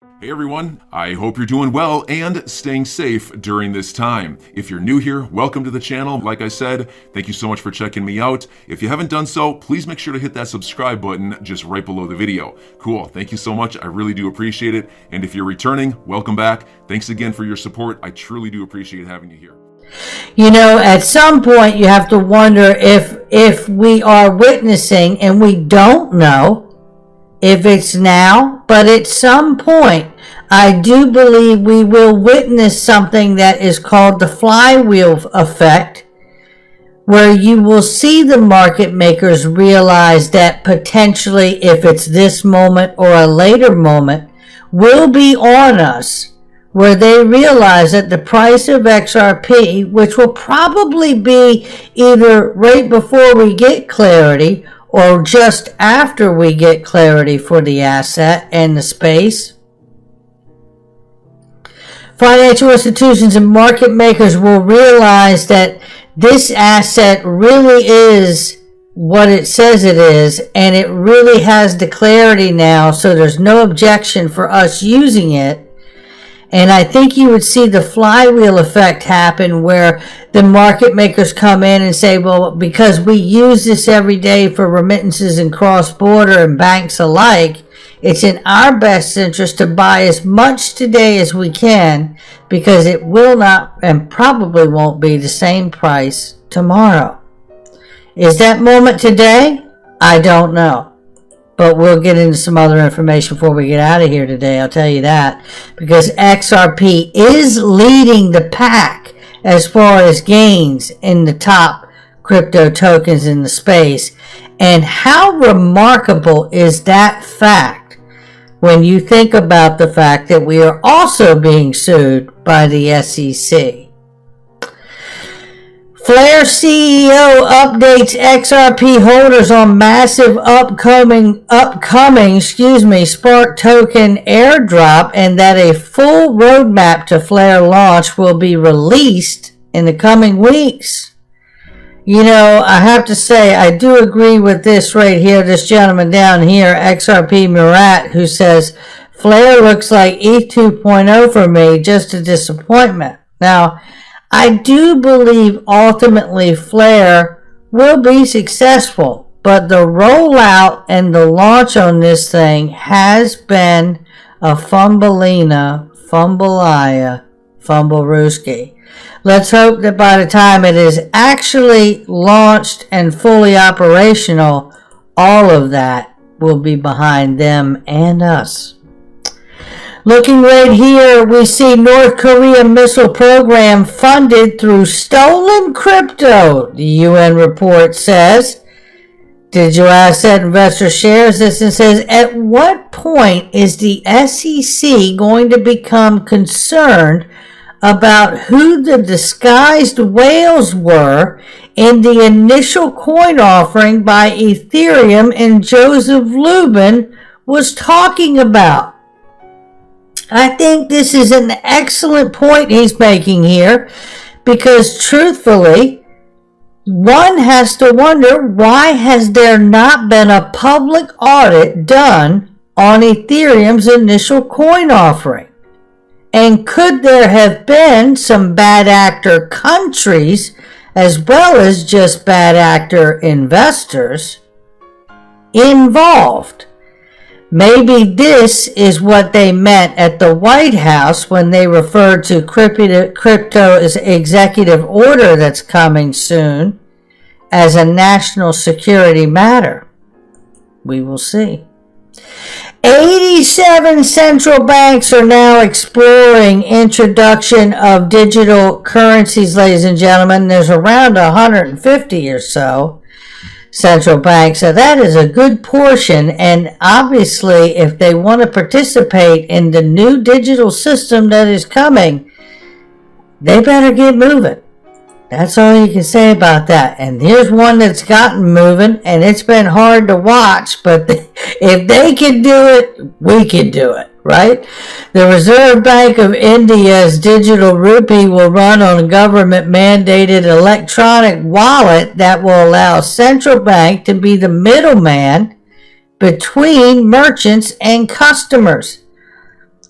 Hey everyone, I hope you're doing well and staying safe during this time. If you're new here, welcome to the channel. Like I said, thank you so much for checking me out. If you haven't done so, please make sure to hit that subscribe button just right below the video. Cool, thank you so much. I really do appreciate it. And if you're returning, welcome back. Thanks again for your support. I truly do appreciate having you here. You know, at some point you have to wonder if we are witnessing, and we don't know if it's now, but at some point I do believe we will witness something that is called the flywheel effect, where you will see the market makers realize that potentially, if it's this moment or a later moment, will be on us, where they realize that the price of XRP, which will probably be either right before we get clarity or just after we get clarity for the asset and the space, financial institutions and market makers will realize that this asset really is what it says it is, and it really has the clarity now, so there's no objection for us using it. And I think you would see the flywheel effect happen, where the market makers come in and say, well, because we use this every day for remittances and cross-border and banks alike, it's in our best interest to buy as much today as we can, because it will not and probably won't be the same price tomorrow. Is that moment today? I don't know. But we'll get into some other information before we get out of here today, I'll tell you that. Because XRP is leading the pack as far as gains in the top crypto tokens in the space. And how remarkable is that fact when you think about the fact that we are also being sued by the SEC? Flare CEO updates XRP holders on massive upcoming Spark token airdrop, and that a full roadmap to Flare launch will be released in the coming weeks. You know, I have to say, I do agree with this right here, this gentleman down here, XRP Murat, who says, Flare looks like ETH 2.0 for me, just a disappointment. Now, I do believe ultimately Flare will be successful, but the rollout and the launch on this thing has been a fumbleina, fumblerooski. Let's hope that by the time it is actually launched and fully operational, all of that will be behind them and us. Looking right here, we see North Korea missile program funded through stolen crypto, the UN report says. Digital asset investor shares this and says, at what point is the SEC going to become concerned about who the disguised whales were in the initial coin offering by Ethereum and Joseph Lubin was talking about? I think this is an excellent point he's making here, because truthfully, one has to wonder, why has there not been a public audit done on Ethereum's initial coin offering? And could there have been some bad actor countries, as well as just bad actor investors, involved? Maybe this is what they meant at the White House when they referred to crypto as executive order that's coming soon as a national security matter. We will see. 87 central banks are now exploring introduction of digital currencies, ladies and gentlemen. There's around 150 or so central banks, so that is a good portion. And obviously, if they want to participate in the new digital system that is coming, they better get moving. That's all you can say about that. And here's one that's gotten moving, and it's been hard to watch, but if they can do it, we can do it, right? The Reserve Bank of India's digital rupee will run on a government-mandated electronic wallet that will allow central bank to be the middleman between merchants and customers.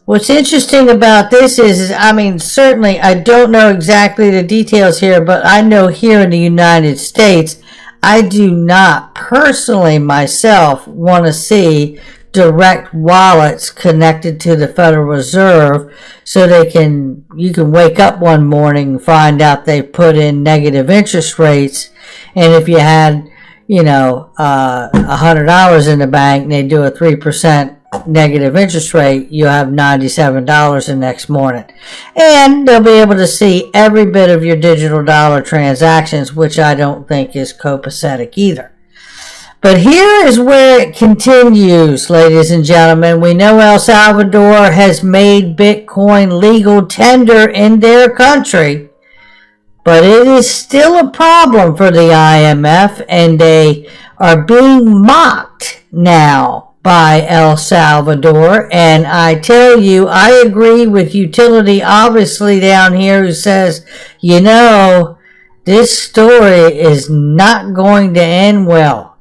What's interesting about this is, I mean, certainly I don't know exactly the details here, but I know here in the United States, I do not personally myself want to see direct wallets connected to the Federal Reserve so you can wake up one morning and find out they put in negative interest rates. And if you had, $100 in the bank and they do a 3% negative interest rate, you have $97 the next morning. And they'll be able to see every bit of your digital dollar transactions, which I don't think is copacetic either. But here is where it continues, ladies and gentlemen. We know El Salvador has made Bitcoin legal tender in their country, but it is still a problem for the IMF, and they are being mocked now by El Salvador. And I tell you, I agree with Utility, obviously, down here, who says, this story is not going to end well.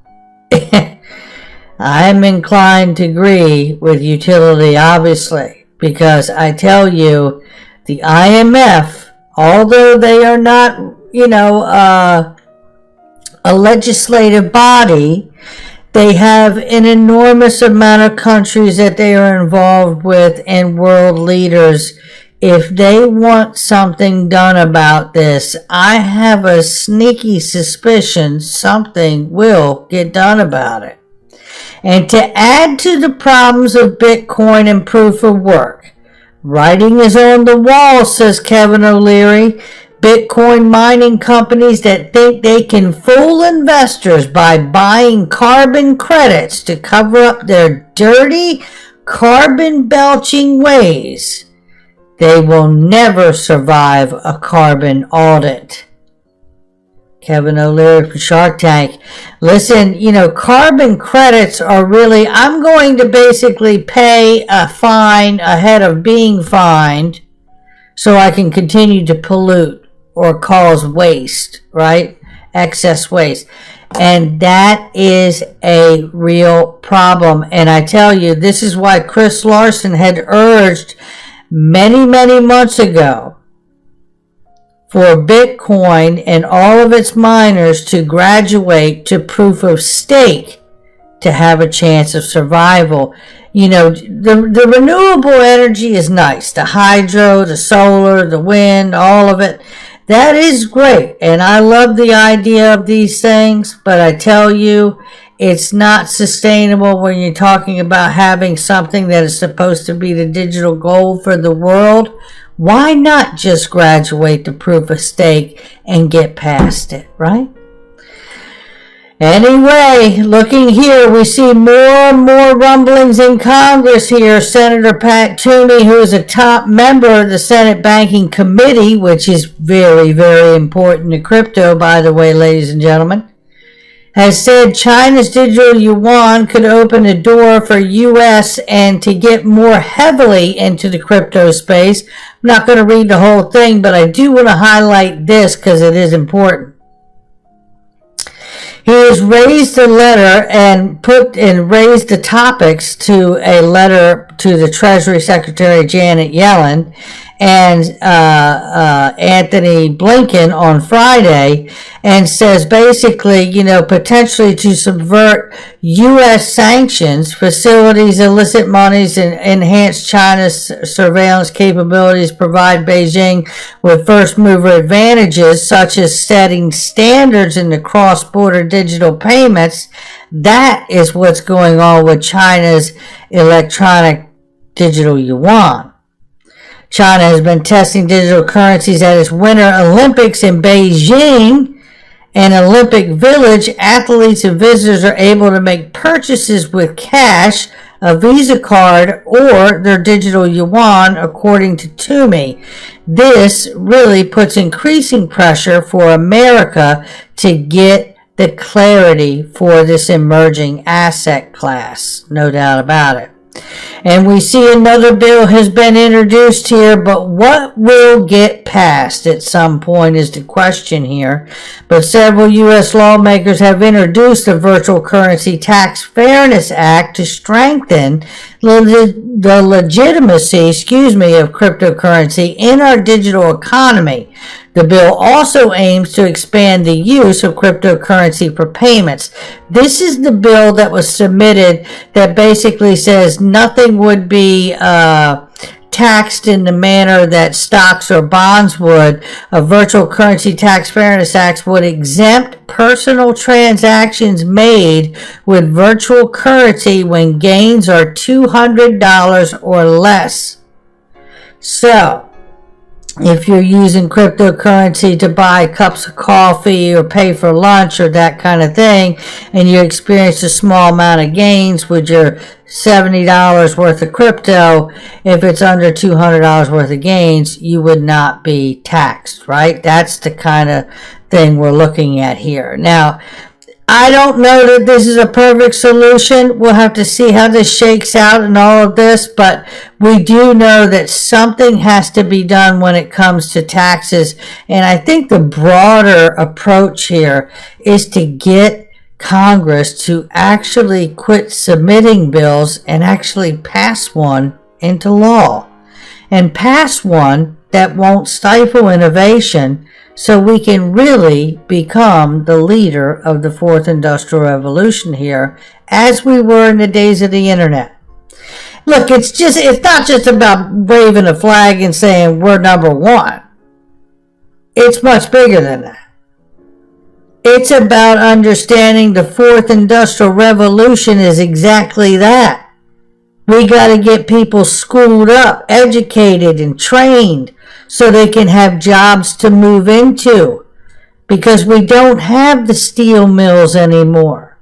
I'm inclined to agree with Utility, obviously, because I tell you, the IMF, although they are not, a legislative body, they have an enormous amount of countries that they are involved with and world leaders. If they want something done about this, I have a sneaky suspicion something will get done about it. And to add to the problems of Bitcoin and proof of work, writing is on the wall, says Kevin O'Leary. Bitcoin mining companies that think they can fool investors by buying carbon credits to cover up their dirty, carbon-belching ways, they will never survive a carbon audit. Kevin O'Leary from Shark Tank. Listen, carbon credits are really, I'm going to basically pay a fine ahead of being fined so I can continue to pollute or cause waste, right? Excess waste. And that is a real problem. And I tell you, this is why Chris Larsen had urged many, many months ago for Bitcoin and all of its miners to graduate to proof of stake to have a chance of survival. The renewable energy is nice. The hydro, the solar, the wind, all of it. That is great. And I love the idea of these things, but I tell you, it's not sustainable when you're talking about having something that is supposed to be the digital gold for the world. Why not just graduate to proof of stake and get past it, right? Anyway, looking here, we see more and more rumblings in Congress here. Senator Pat Toomey, who is a top member of the Senate Banking Committee, which is very, very important to crypto, by the way, ladies and gentlemen, has said China's digital yuan could open a door for U.S. and to get more heavily into the crypto space. I'm not going to read the whole thing, but I do want to highlight this because it is important. He has raised a letter and raised the topics to a letter to the Treasury Secretary Janet Yellen and Anthony Blinken on Friday, and says basically, potentially to subvert U.S. sanctions, facilities, illicit monies, and enhance China's surveillance capabilities, provide Beijing with first mover advantages, such as setting standards in the cross-border digital payments. That is what's going on with China's electronic digital yuan. China has been testing digital currencies at its Winter Olympics in Beijing and Olympic Village. Athletes and visitors are able to make purchases with cash, a Visa card, or their digital yuan, according to Toomey. This really puts increasing pressure for America to get the clarity for this emerging asset class, no doubt about it. And we see another bill has been introduced here, but what will get passed at some point is the question here. But several U.S. lawmakers have introduced the Virtual Currency Tax Fairness Act to strengthen the legitimacy, of cryptocurrency in our digital economy. The bill also aims to expand the use of cryptocurrency for payments. This is the bill that was submitted that basically says nothing would be taxed in the manner that stocks or bonds would. A Virtual Currency Tax Fairness Act would exempt personal transactions made with virtual currency when gains are $200 or less. So, if you're using cryptocurrency to buy cups of coffee or pay for lunch or that kind of thing, and you experience a small amount of gains with your $70 worth of crypto, if it's under $200 worth of gains, you would not be taxed, right? That's the kind of thing we're looking at here. Now, I don't know that this is a perfect solution. We'll have to see how this shakes out and all of this, but we do know that something has to be done when it comes to taxes. And I think the broader approach here is to get Congress to actually quit submitting bills and actually pass one into law. And pass one that won't stifle innovation, so we can really become the leader of the fourth industrial revolution here, as we were in the days of the internet. Look, it's not just about waving a flag and saying we're number one. It's much bigger than that. It's about understanding the fourth industrial revolution is exactly that. We got to get people schooled up, educated, and trained so they can have jobs to move into, because we don't have the steel mills anymore.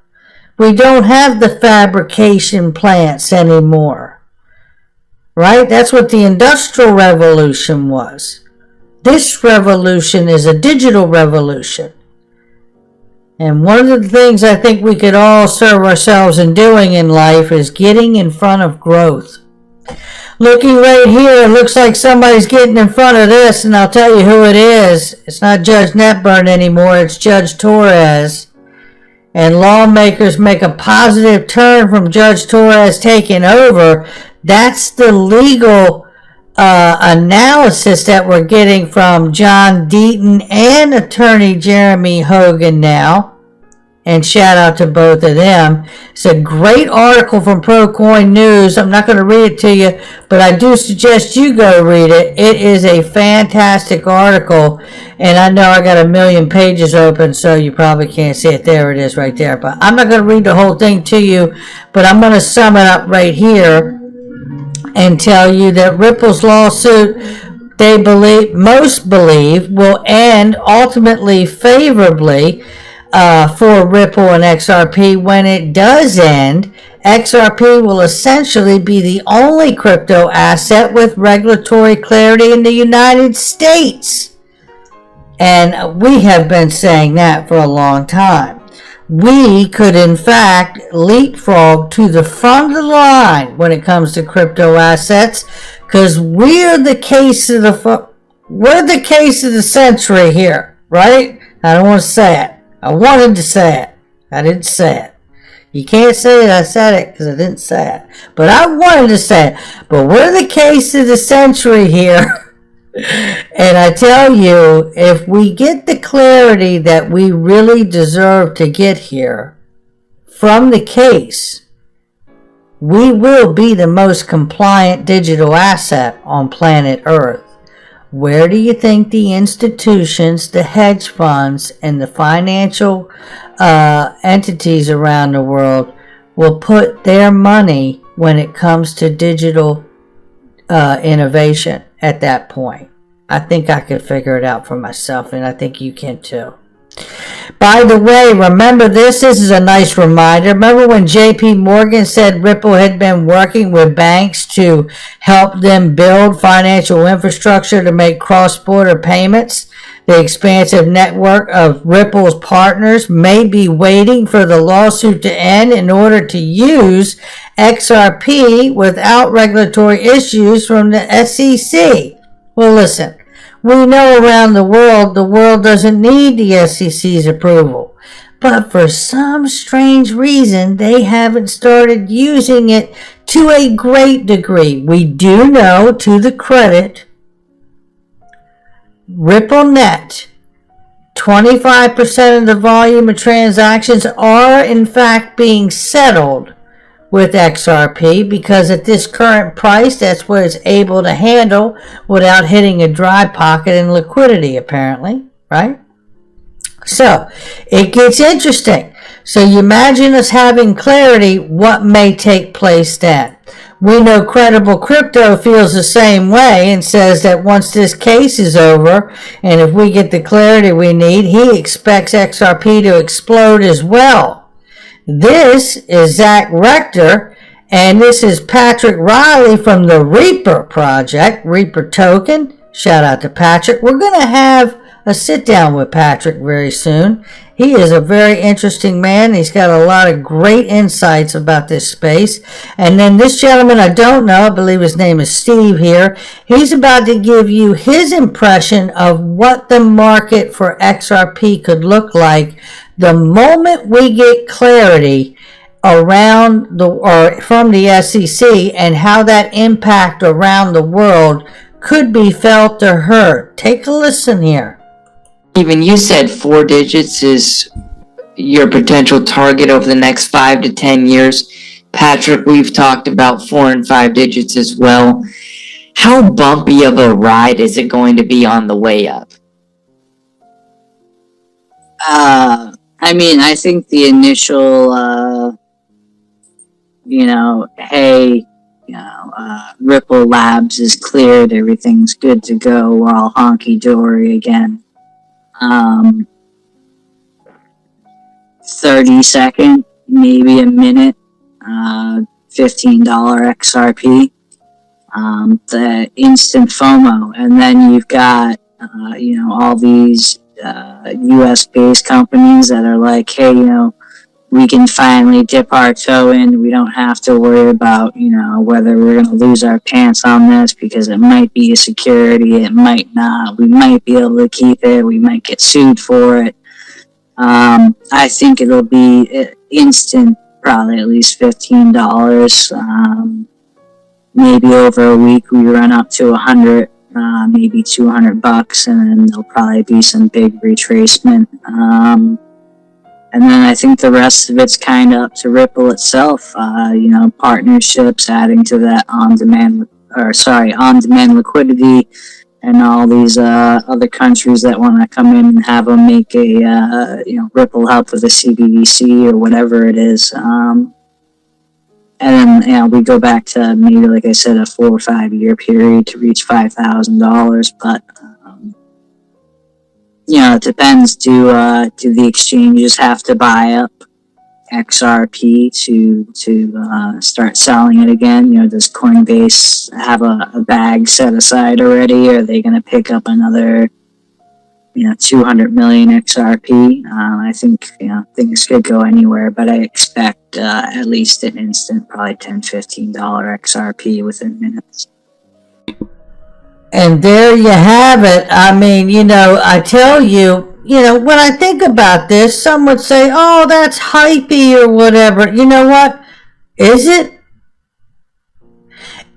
We don't have the fabrication plants anymore, right? That's what the Industrial Revolution was. This revolution is a digital revolution. And one of the things I think we could all serve ourselves in doing in life is getting in front of growth. Looking right here, it looks like somebody's getting in front of this, and I'll tell you who it is. It's not Judge Netburn anymore, it's Judge Torres. And lawmakers make a positive turn from Judge Torres taking over. That's the legal analysis that we're getting from John Deaton and attorney Jeremy Hogan now. And shout out to both of them. It's a great article from ProCoin News. I'm not going to read it to you, but I do suggest you go read it. It is a fantastic article, and I know I got 1 million pages open, so you probably can't see it. There it is right there. But I'm not going to read the whole thing to you, but I'm going to sum it up right here and tell you that Ripple's lawsuit, most believe, will end ultimately favorably for Ripple and XRP. When it does end, XRP will essentially be the only crypto asset with regulatory clarity in the United States. And we have been saying that for a long time. We could in fact leapfrog to the front of the line when it comes to crypto assets, because we're the case of the century here, right? I don't want to say it. I wanted to say it. I didn't say it. You can't say it. I said it because I didn't say it. But I wanted to say it. But we're the case of the century here. And I tell you, if we get the clarity that we really deserve to get here from the case, we will be the most compliant digital asset on planet Earth. Where do you think the institutions, the hedge funds, and the financial entities around the world will put their money when it comes to digital innovation at that point? I think I could figure it out for myself, and I think you can too. By the way, remember this is a nice reminder. Remember when JP Morgan said Ripple had been working with banks to help them build financial infrastructure to make cross-border payments? The expansive network of Ripple's partners may be waiting for the lawsuit to end in order to use XRP without regulatory issues from the SEC. Well, listen, we know around the world doesn't need the SEC's approval. But for some strange reason, they haven't started using it to a great degree. We do know, to the credit, RippleNet, 25% of the volume of transactions are in fact being settled with XRP, because at this current price, that's what it's able to handle without hitting a dry pocket in liquidity, apparently, right? So it gets interesting. So you imagine us having clarity, what may take place then. We know Credible Crypto feels the same way and says that once this case is over, and if we get the clarity we need, he expects XRP to explode as well. This is Zach Rector, and this is Patrick Riley from the Reaper Project, Reaper Token. Shout out to Patrick. We're going to have a sit down with Patrick very soon. He is a very interesting man. He's got a lot of great insights about this space. And then this gentleman, I don't know, I believe his name is Steve here. He's about to give you his impression of what the market for XRP could look like the moment we get clarity around from the SEC, and how that impact around the world could be felt or heard. Take a listen here. Even you said 4 digits is your potential target over the next 5 to 10 years. Patrick, we've talked about 4 and 5 digits as well. How bumpy of a ride is it going to be on the way up? I mean, I think the initial, hey, Ripple Labs is cleared, everything's good to go, we're all honky-dory again. 30-second, maybe a minute, $15 XRP, the instant FOMO, and then you've got, all these US-based companies that are like, hey, we can finally dip our toe in. We don't have to worry about, whether we're going to lose our pants on this, because it might be a security, it might not. We might be able to keep it. We might get sued for it. I think it'll be instant, probably at least $15. Maybe over a week we run up to 100, maybe $200, and then there'll probably be some big retracement. And then I think the rest of it's kind of up to Ripple itself. Partnerships, adding to that on-demand liquidity, and all these other countries that want to come in and have them make a Ripple help with a CBDC or whatever it is. And then we go back to maybe, like I said, a 4 or 5 year period to reach $5,000, but. It depends. Do the exchanges have to buy up XRP to start selling it again? Does Coinbase have a bag set aside already? Or are they going to pick up another 200 million XRP? I think things could go anywhere, but I expect at least an instant, probably $10-15 XRP within minutes. And there you have it. I mean, I tell you, when I think about this, some would say, oh, that's hypey or whatever. You know what? Is it?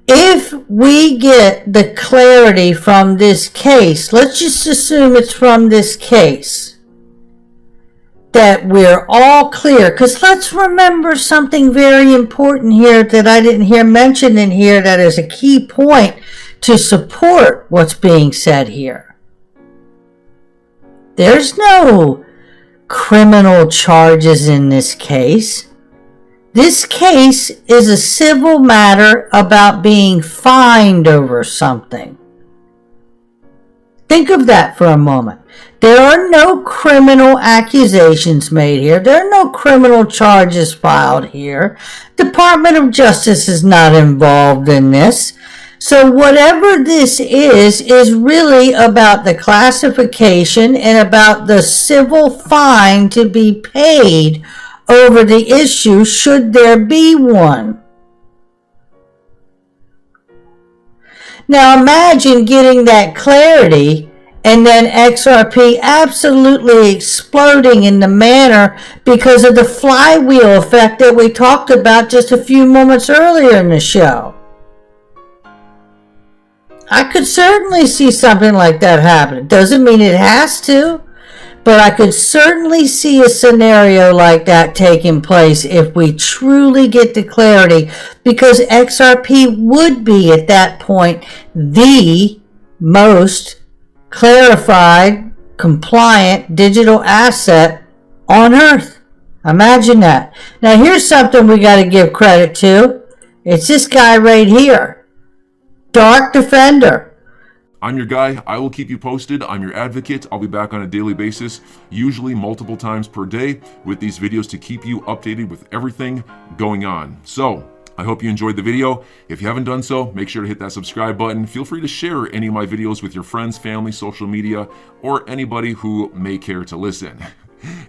If we get the clarity from this case, let's just assume it's from this case, that we're all clear. Because let's remember something very important here that I didn't hear mentioned in here that is a key point to support what's being said here. There's no criminal charges in this case. This case is a civil matter about being fined over something. Think of that for a moment. There are no criminal accusations made here. There are no criminal charges filed here. Department of Justice is not involved in this. So whatever this is really about the classification and about the civil fine to be paid over the issue should there be one. Now imagine getting that clarity and then XRP absolutely exploding in the manner because of the flywheel effect that we talked about just a few moments earlier in the show. I could certainly see something like that happen. It doesn't mean it has to, but I could certainly see a scenario like that taking place if we truly get the clarity, because XRP would be at that point the most clarified, compliant digital asset on Earth. Imagine that. Now here's something we got to give credit to. It's this guy right here. Dark Defender. I'm your guy. I will keep you posted. I'm your advocate. I'll be back on a daily basis, usually multiple times per day, with these videos to keep you updated with everything going on. So I hope you enjoyed the video. If you haven't done so, make sure to hit that subscribe button. Feel free to share any of my videos with your friends, family, social media, or anybody who may care to listen.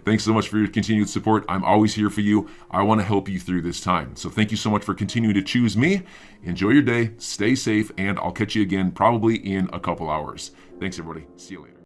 Thanks so much for your continued support. I'm always here for you. I want to help you through this time. So thank you so much for continuing to choose me. Enjoy your day, stay safe, and I'll catch you again probably in a couple hours. Thanks, everybody. See you later.